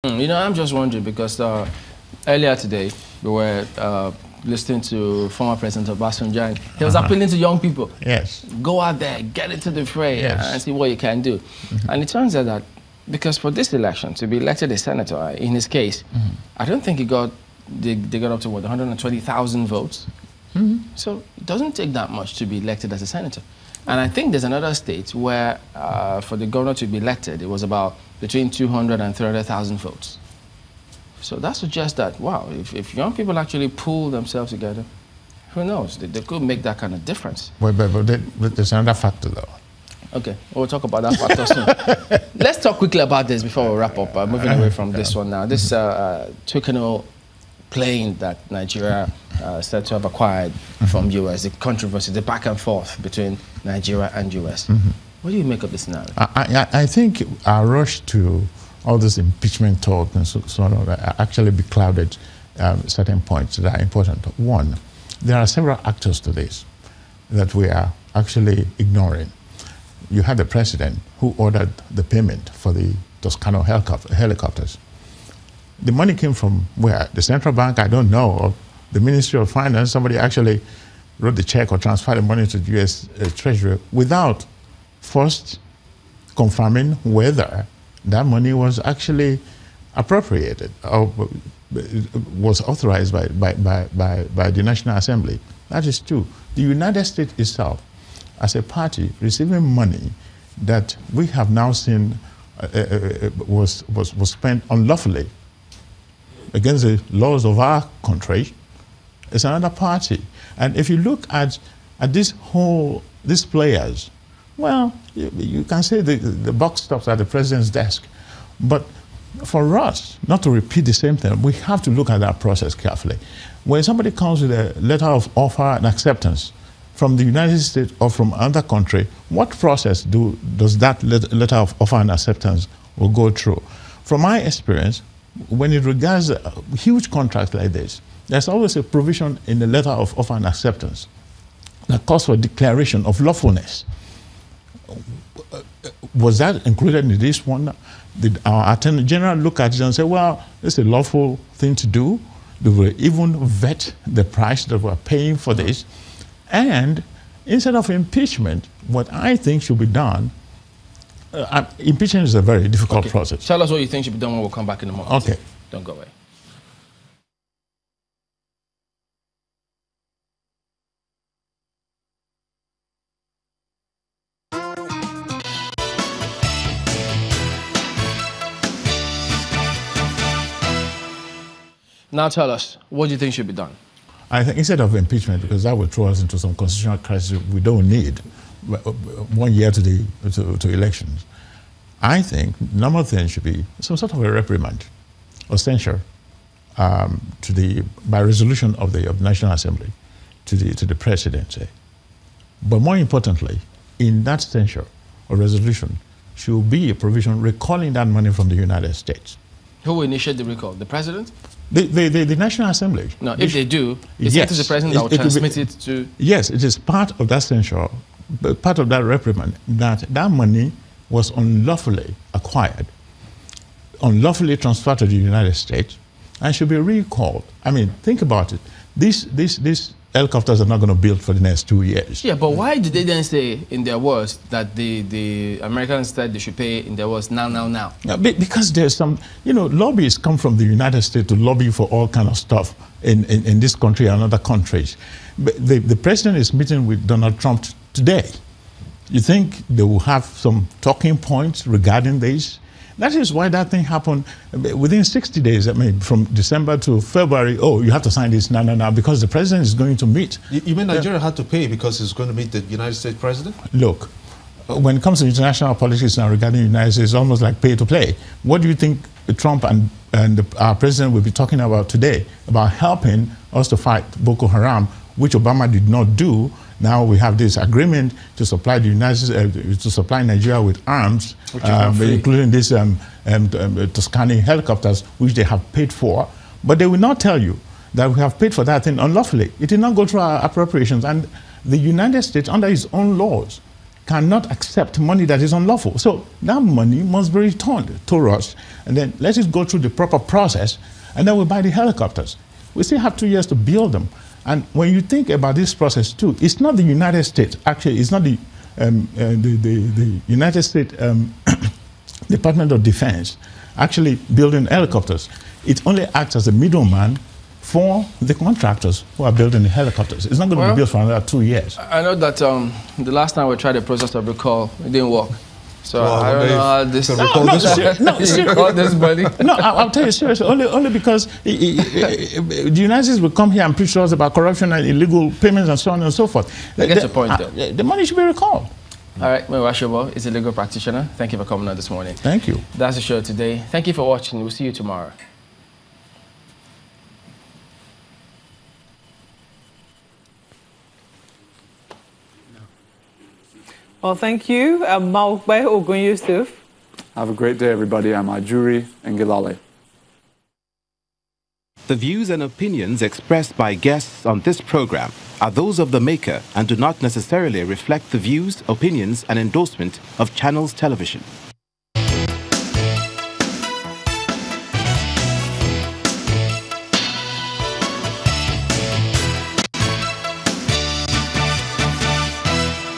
I'm just wondering because earlier today we were listening to former President Obasanjo. He was appealing to young people. Yes. Go out there, get into the fray, and see what you can do. And it turns out that because for this election to be elected a senator, in his case, I don't think they got up to what 120,000 votes. So it doesn't take that much to be elected as a senator. And I think there's another state where for the governor to be elected, it was about between 200 and 300,000 votes. So that suggests that, wow, if young people actually pull themselves together, who knows, they could make that kind of difference. But there's another factor, though. Okay, we'll talk about that factor soon. Let's talk quickly about this before we wrap up, moving away from this one now. This Tucano plane that Nigeria said to have acquired from US, the controversy, the back and forth between Nigeria and US. What do you make of this scenario? I think our rush to all this impeachment talk and so on actually beclouded certain points that are important. One, there are several actors to this that we are actually ignoring. You had the president who ordered the payment for the Toscano helicopters. The money came from where? The central bank, I don't know, or the Ministry of Finance. Somebody actually wrote the check or transferred the money to the US Treasury without first confirming whether that money was actually appropriated or was authorized by the National Assembly. That is two. The United States itself, as a party, receiving money that we have now seen was spent unlawfully against the laws of our country, is another party. And if you look at these players, well, you can say the buck stops at the president's desk. But for us, not to repeat the same thing, we have to look at that process carefully. When somebody comes with a letter of offer and acceptance from the United States or from another country, what process does that letter of offer and acceptance will go through? From my experience, when it regards a huge contract like this, there's always a provision in the letter of offer and acceptance that calls for declaration of lawfulness. Was that included in this one? Did our Attorney General look at it and say, well, it's a lawful thing to do? They will even vet the price that we're paying for this. And instead of impeachment, what I think should be done, impeachment is a very difficult process. Tell us what you think should be done when we'll come back in a moment. Okay. Don't go away. Now tell us, what do you think should be done? I think instead of impeachment, because that will throw us into some constitutional crisis we don't need 1 year to elections, I think number 10 should be some sort of a reprimand or censure by resolution of the National Assembly to the presidency. But more importantly, in that censure or resolution should be a provision recalling that money from the United States. Who will initiate the recall? The president? The National Assembly. No, if they do, it's yes, the president that will transmit it to... Yes, it is part of that censure, part of that reprimand, that money was unlawfully acquired, unlawfully transferred to the United States, and should be recalled. I mean, think about it. These helicopters are not going to build for the next 2 years. Yeah, but why did they then say in their words that the Americans said they should pay in their words now? Because there's some, lobbyists come from the United States to lobby for all kind of stuff in this country and other countries. But the president is meeting with Donald Trump today. You think they will have some talking points regarding this? That is why that thing happened within 60 days. I mean, from December to February, oh, you have to sign this now, because the president is going to meet. You mean Nigeria had to pay because it's going to meet the United States president? Look, when it comes to international politics now regarding the United States, it's almost like pay to play. What do you think Trump and our president will be talking about today? About helping us to fight Boko Haram, which Obama did not do. Now we have this agreement to supply to supply Nigeria with arms, including these Toscani helicopters, which they have paid for. But they will not tell you that we have paid for that thing unlawfully. It did not go through our appropriations, and the United States, under its own laws, cannot accept money that is unlawful. So that money must be returned to us, and then let it go through the proper process, and then we buy the helicopters. We still have 2 years to build them. And when you think about this process too, it's not the United States, actually, it's not the United States Department of Defense actually building helicopters. It only acts as a middleman for the contractors who are building the helicopters. It's not going to be built for another 2 years. I know that the last time we tried the process of recall, it didn't work. So I don't know how this... No, I'll tell you seriously, only because the United States will come here and preach to us about corruption and illegal payments and so on and so forth. I get your point, though. The money should be recalled. All right, Sobo is a legal practitioner. Thank you for coming on this morning. Thank you. That's the show today. Thank you for watching. We'll see you tomorrow. Well, thank you, Maukbe Ogun Yusuf. Have a great day, everybody. I'm Ajuri Ngilale. The views and opinions expressed by guests on this program are those of the maker and do not necessarily reflect the views, opinions, and endorsement of Channels Television.